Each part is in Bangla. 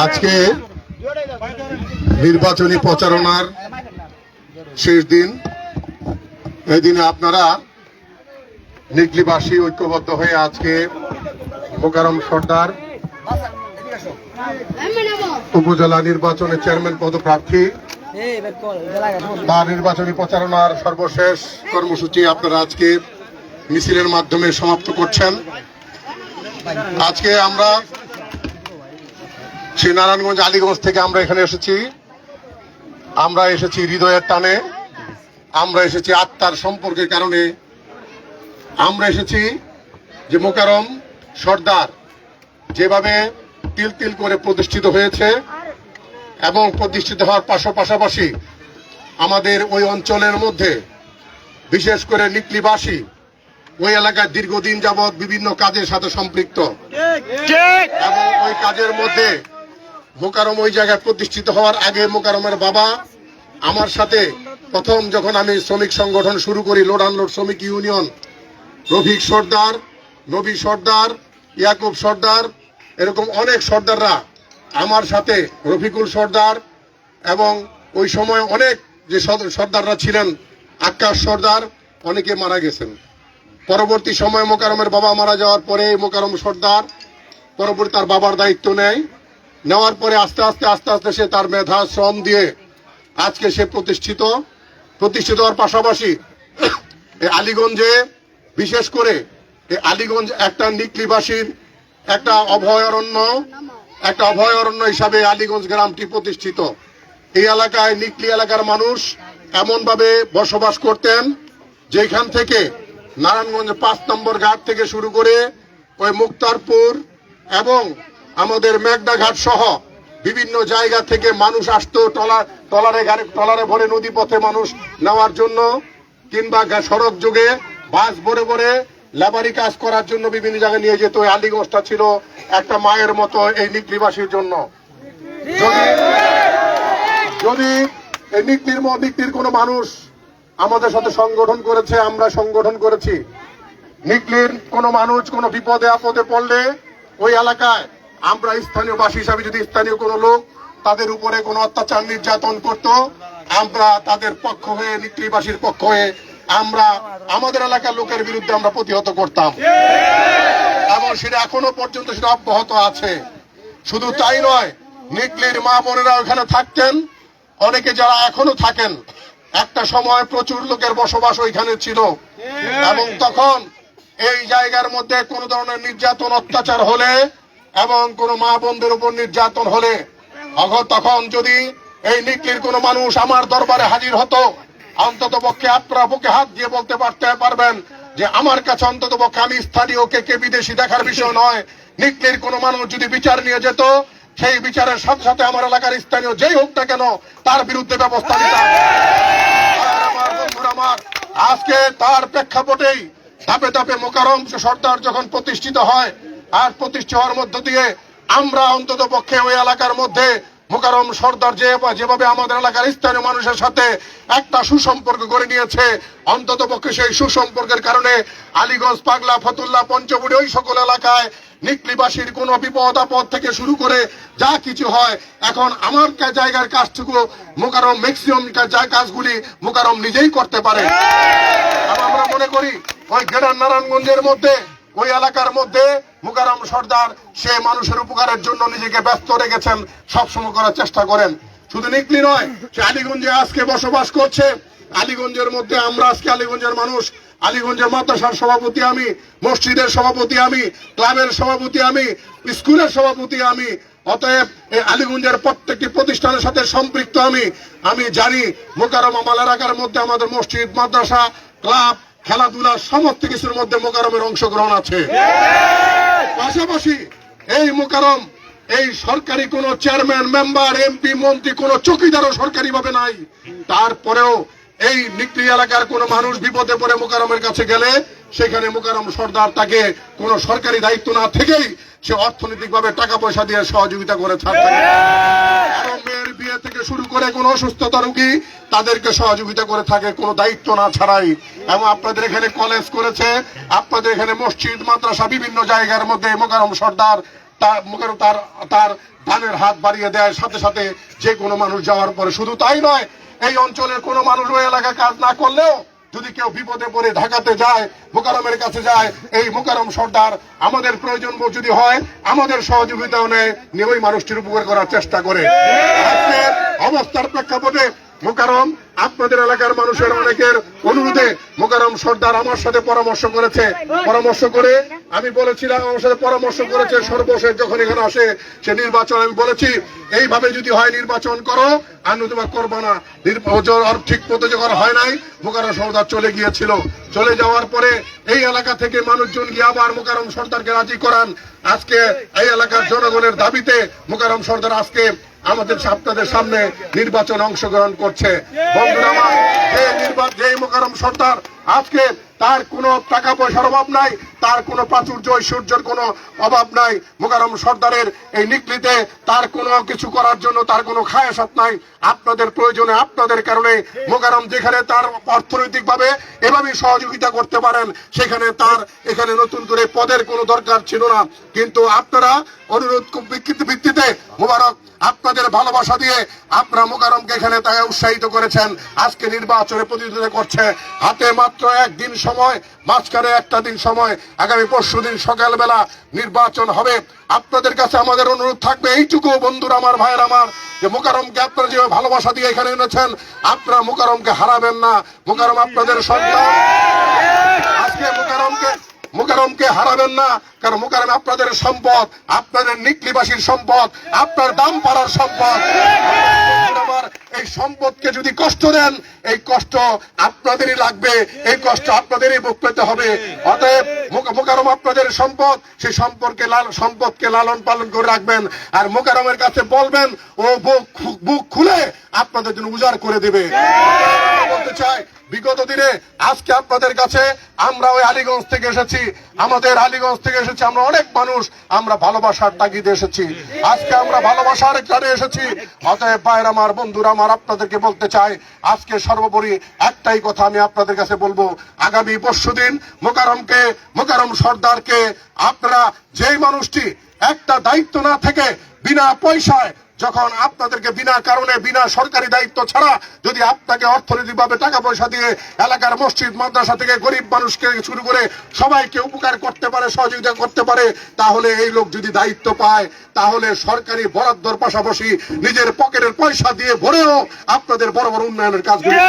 আজকে নির্বাচনী প্রচারণার শেষ দিন। এই দিনে আপনারা নিকলিবাসী ঐক্যবদ্ধ হয়ে আজকে মোকাররম সর্দার উপজেলা নির্বাচনের চেয়ারম্যান পদপ্রার্থী তার নির্বাচনী প্রচারণার সর্বশেষ কর্মসূচি আপনারা আজকে মিছিলের মাধ্যমে সমাপ্ত করছেন। আজকে আমরা শ্রী নারায়ণগঞ্জ আলীগঞ্জ থেকে আমরা এখানে এসেছি। আমরা এসেছি হৃদয়ের টানে, আমরা এসেছি আত্মার সম্পর্কের কারণে, আমরা এসেছি যে মোকাররম সর্দার যেভাবে তিল তিল করে প্রতিষ্ঠিত হয়েছে এবং প্রতিষ্ঠিত হওয়ার পাশাপাশি আমাদের ওই অঞ্চলের মধ্যে বিশেষ করে নিকলিবাসী ওই এলাকায় দীর্ঘদিন যাবৎ বিভিন্ন কাজের সাথে সম্পৃক্ত এবং ওই কাজের মধ্যে মোকাররম ওই জায়গায় প্রতিষ্ঠিত হওয়ার আগে মোকাররমের বাবা আমার সাথে প্রথম যখন আমি শ্রমিক সংগঠন শুরু করি লোড আনলোড শ্রমিক ইউনিয়ন, রফিক সর্দার, নবী সর্দার, ইয়াকুব সর্দার, এরকম অনেক সর্দাররা আমার সাথে, রফিকুল সর্দার এবং ওই সময় অনেক যে সর্দাররা ছিলেন, আকাশ সর্দার, অনেকে মারা গেছেন। পরবর্তী সময় মোকাররমের বাবা মারা যাওয়ার পরে মোকাররম সর্দার পরবর্তী তার বাবার দায়িত্ব নেওয়ার পরে আস্তে আস্তে সে তার মেধা শ্রম দিয়ে আজকে সে প্রতিষ্ঠিত হওয়ার পাশাপাশি আলীগঞ্জে বিশেষ করে আলীগঞ্জ একটা নিকলিবাসীর একটা অভয়ারণ্য হিসাবে আলীগঞ্জ গ্রামটি প্রতিষ্ঠিত। এই এলাকায় নিকলি এলাকার মানুষ এমন ভাবে বসবাস করতেন যেখান থেকে নারায়ণগঞ্জ 5 নম্বর ঘাট থেকে শুরু করে ওই মুক্তারপুর এবং আমাদের মেঘনাঘাট সহ বিভিন্ন জায়গা থেকে মানুষ আসতো ট্রলারে ভরে নদী পথে মানুষ নেওয়ার জন্য, কিংবা সড়ক যোগে বাস ভরে লেবারি কাজ করার জন্য বিভিন্ন জায়গায় নিয়ে যেত। আলীগঞ্জটা ছিল একটা মায়ের মতো এই নিকলিবাসীর জন্য। যদি এই নিকলির কোনো মানুষ আমাদের সাথে সংগঠন করেছে, আমরা সংগঠন করেছি, নিকলির কোনো মানুষ কোনো বিপদে আপদে পড়লে ওই এলাকায় আমরা স্থানীয় বাসী হিসাবে যদি স্থানীয় কোনো লোক তাদের উপরে কোনো অত্যাচার নির্যাতন করত, আমরা তাদের পক্ষ হয়ে নিকলিবাসীর পক্ষ হয়ে আমরা আমাদের এলাকার লোকের বিরুদ্ধে আমরা প্রতিহত করতাম এবং সেটা এখনো পর্যন্ত সেটা অব্যাহত আছে। শুধু তাই নয়, নিকলির মা বোনেরা ওখানে থাকতেন, অনেকে যারা এখনো থাকেন। একটা সময় প্রচুর লোকের বসবাস ওইখানে ছিল এবং তখন এই জায়গার মধ্যে কোন ধরনের নির্যাতন অত্যাচার হলে এবং কোন মা বোনদের উপর নির্যাতন হলে তখন যদি এই নিকলির কোন মানুষ আমার দরবারে হাজির হতো, অন্তত পক্ষে আপনারা বুকে হাত দিয়ে বলতে পারবেন যে আমার কাছে অন্তত পক্ষে আমি স্থানীয় কে বিদেশি দেখার বিষয় নয়, নিকলির কোন মানুষ যদি বিচার নিয়ে যেত সেই বিচারের সাথে সাথে আমার এলাকার স্থানীয় যেই হোক না কেন তার বিরুদ্ধে ব্যবস্থা নিতাম। আমার বন্ধুরা, আমার আজকে তার প্রেক্ষাপটেই ধাপে ধাপে মোকাররম সর্দার যখন প্রতিষ্ঠিত হয় আর প্রতিষ্ঠা হওয়ার মধ্য দিয়ে আমরা অন্তত পক্ষে ওই এলাকার মধ্যে মোকাররম সর্দার যেভাবে আমাদের এলাকার স্থানীয় মানুষের সাথে একটা সুসম্পর্ক গড়ে নিয়েছে, অন্তত পক্ষে সেই সুসম্পর্কের কারণে আলীগঞ্জ, পাগলা, ফতুল্লা, পঞ্চবুড়ি ওই সকল এলাকায় নিকলিবাসীর কোন বিপদ আপদ থেকে শুরু করে যা কিছু হয় এখন আমার জায়গার কাজটুকু মোকাররম ম্যাক্সিমাম কাজগুলি মোকাররম নিজেই করতে পারে। আমরা মনে করি ওই গ্রেটার নারায়ণগঞ্জের মধ্যে ওই এলাকার মধ্যে মোকাররম সর্দার সে মানুষের উপকারের জন্য নিজেকে ব্যস্ত রেখেছেন, সবসময় করার চেষ্টা করেন। শুধু নিকলি নয়, সে আলীগঞ্জে আজকে বসবাস করছে। আলীগঞ্জের মধ্যে আমরা আজকে আলীগঞ্জের মানুষ, আলীগঞ্জের মাদ্রাসার সভাপতি আমি, মসজিদের সভাপতি আমি, ক্লাবের সভাপতি আমি, স্কুলের সভাপতি আমি। অতএব এই আলীগঞ্জের প্রত্যেকটি প্রতিষ্ঠানের সাথে সম্পৃক্ত আমি জানি মোকাররম আমার এলাকার মধ্যে আমাদের মসজিদ, মাদ্রাসা, ক্লাব, খেলাধুলা সমস্ত কিছুর মধ্যে মোকাররমের অংশগ্রহণ আছে। পাশাপাশি এই মোকাররম এই সরকারি কোন চেয়ারম্যান, মেম্বার, এমপি, মন্ত্রী, কোন চৌকিদারও সরকারি ভাবে নাই। তারপরেও এই নিকলি এলাকার কোন মানুষ বিপদে পড়ে মোকাররমের কাছে গেলে সেখানে মোকাররম সর্দার তাকে কোন সরকারি দায়িত্ব না থেকেই সে অর্থনৈতিক ভাবে টাকা পয়সা দিয়ে সহযোগিতা করে থাকে। মেয়ের বিয়ে থেকে শুরু করে কোন অসুস্থতা রোগী তাদেরকে সহযোগিতা করে থাকে কোন দায়িত্ব না ছাড়াই। এবং আপনাদের এখানে কলেজ করেছে, আপনাদের এখানে মসজিদ, মাদ্রাসা বিভিন্ন জায়গার মধ্যে মোকাররম সর্দার তার তার ধানের হাত বাড়িয়ে দেয় সাথে সাথে যে কোনো মানুষ যাওয়ার পরে। শুধু তাই নয়, এই অঞ্চলের কোনো মানুষ ওই এলাকায় কাজ না করলেও যদি কেউ বিপদে পড়ে ঢাকাতে যায়, মোকাররমের কাছে যায়, এই মোকাররম সর্দার আমাদের প্রয়োজন যদি হয় আমাদের সহযোগিতাও নেয়, নিয়ে ওই মানুষটির উপকার করার চেষ্টা করে। আজকের অবস্থার প্রেক্ষাপটে মোকাররম আপনাদের এলাকার মানুষের অনেকের অনুরোধে মোকাররম সর্দার আমার সাথে পরামর্শ করেছে। পরামর্শ করে আমি বলেছিলাম, আমার সাথে পরামর্শ করেছে সর্বশেষ যখন এখানে আসে সে নির্বাচন, আমি বলেছি এইভাবে যদি হয় নির্বাচন করো, আর নতুবা করবো না। ঠিক মতো যখন হয় নাই, মোকাররম সর্দার চলে গিয়েছিল। চলে যাওয়ার পরে এই এলাকা থেকে মানুষজন গিয়ে আবার মোকাররম সর্দারকে রাজি করান। আজকে এই এলাকার জনগণের দাবিতে মোকাররম সর্দার আজকে আমাদের আপনাদের সামনে নির্বাচন অংশগ্রহণ করছে। বন্ধুরা আমার, যে মোকাররম সর্দার আজকে তার কোনো টাকা পয়সার অভাব নাই, তার কোনো প্রাচুর্য ঐশ্বর্যের কোনো অভাব নাই। মোকাররম সর্দারের এই নিকলিতে তার কোনো কিছু করার জন্য তার কোনো খায়াসাত নাই। আপনাদের প্রয়োজনে, আপনাদের কারণে মোকাররম যেখানে তার অর্থনৈতিক ভাবে এভাবে সহযোগিতা করতে পারেন, সেখানে তার এখানে নতুন করে পদের কোনো দরকার ছিল না। কিন্তু আপনারা অনুরোধ ভিত্তিতে মোবারক আপনাদের ভালোবাসা দিয়ে আপনারা মোকাররমকে এখানে তাকে উৎসাহিত করেছেন। আজকে নির্বাচনে প্রতিদ্বন্দ্বিতা করছে, হাতে মাত্র একদিন সময়, মাঝখানে একটা দিন সময়, আগামী পরশুদিন সকালবেলা নির্বাচন হবে। আপনাদের কাছে আমাদের অনুরোধ থাকবে এইটুকু, বন্ধুরা আমার, ভাইয়ের আমার, যে মোকাররমকে আপনারা যে ভালোবাসা দিয়ে এখানে এনেছেন, আপনারা মোকাররমকে হারাবেন না। মোকাররম আপনাদের সন্তান, আজকে মোকাররমকে হারাবেন না, কারণ মোকাররম আপনাদের সম্পদ, আপনাদের নিকলিবাসীর সম্পদ, আপনার দাম পাড়ার সম্পদ। এই সম্পদকে যদি কষ্ট দেন, এই কষ্ট আপনাদেরই লাগবে, এই কষ্ট আপনাদেরই ভোগ পেতে হবে। অতএব মোকাররম আপনাদের সম্পদ, সেই সম্পদকে লালন পালন করে রাখবেন। আর মোকাররমের কাছে বলবেন, ও বুক খুলে আপনাদের জন্য উজাড় করে দেবে। বলতে চাই, বিগত দিনে আজকে আপনাদের কাছে আমরা ওই আলীগঞ্জ থেকে এসেছি, আমাদের আলীগঞ্জ থেকে এসেছি আমরা অনেক মানুষ, আমরা ভালোবাসার তাগিদে এসেছি, আজকে আমরা ভালোবাসার কারণে এসেছি। অতএব ভাইয়ের আমার, বন্ধুরা আমার, আপনাদেরকে বলতে চাই, আজকে সর্বোপরি একটাই কথা আমি আপনাদের কাছে বলবো, আগামী পরশুদিন মোকাররম সর্দারকে আপনারা, যেই মানুষটি একটা দায়িত্ব না থেকে বিনা পয়সায়, যখন আপনাদেরকে বিনা কারণে, বিনা সরকারি দায়িত্ব ছাড়া যদি আপনাকে অর্থনৈতিকভাবে টাকা পয়সা দিয়ে এলাকার মসজিদ মাদ্রাসা থেকে গরিব মানুষকে শুরু করে সবাইকে উপকার করতে পারে, সহযোগিতা করতে পারে, তাহলে এই লোক যদি দায়িত্ব পায়, তাহলে সরকারি বরাদ্দর পাশাপাশি নিজের পকেটের পয়সা দিয়ে ভরেও আপনাদের বড় বড় উন্নয়নের কাজগুলো।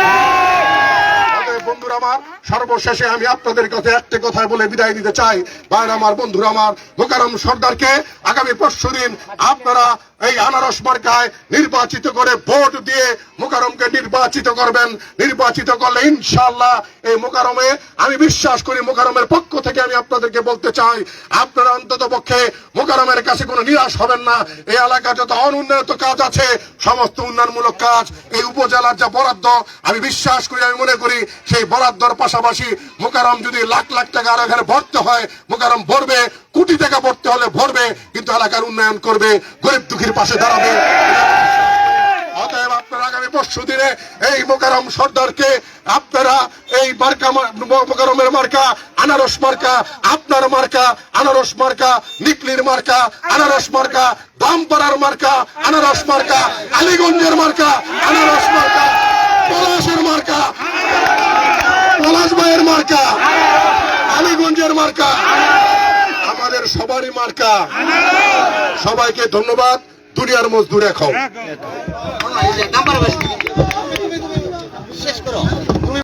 বন্ধুরা আমার, সর্বশেষে আমি আপনাদের কাছে একটা কথা বলে বিদায় নিতে চাই। ভাইরা আমার, বন্ধুরা আমার, মোকাররম সর্দারকে আগামী পরশুদিন আপনারা এই আনারস মার্কায় নির্বাচিত করে ভোট দিয়ে মোকাররমকে নির্বাচিত করবেন। নির্বাচিত করলে ইনশাআল্লাহ এই মোকাররমে, আমি বিশ্বাস করি, মোকাররমের পক্ষ থেকে আমি আপনাদেরকে বলতে চাই, আপনারা অন্তত পক্ষে মোকাররমের কাছে কোনো নিরাশ হবেন না। এই এলাকায় যত অনুন্নত কাজ আছে, সমস্ত উন্নয়নমূলক কাজ, এই উপজেলার যা বরাদ্দ, আমি বিশ্বাস করি, আমি মনে করি সেই বরাদ্দর পাশাপাশি মোকাররম যদি লাখ লাখ টাকা আর এখানে ভরতে হয়, মোকাররম ভরবে, কোটি টাকা ভরতে হলে ভরবে, কিন্তু এলাকার উন্নয়ন করবে, গরিব দুঃখীর পাশে দাঁড়াবে। অতএব আপনারা আগামী পরশুদিনে এই মোকাররম সর্দারকে আপনারা এই মার্কা, মোকাররমের মার্কা আনারস মার্কা, আপনার মার্কা আনারস মার্কা, নিকলির মার্কা আনারস মার্কা, দামপাড়ার মার্কা আনারস মার্কা, আলীগঞ্জের মার্কা আনারস মার্কা, পলাশের মার্কা, পলাশ ভাইয়ের মার্কা, আলীগঞ্জের মার্কা, আমাদের সবারই মার্কা। সবাইকে ধন্যবাদ। দুনিয়ার মজদুর এখন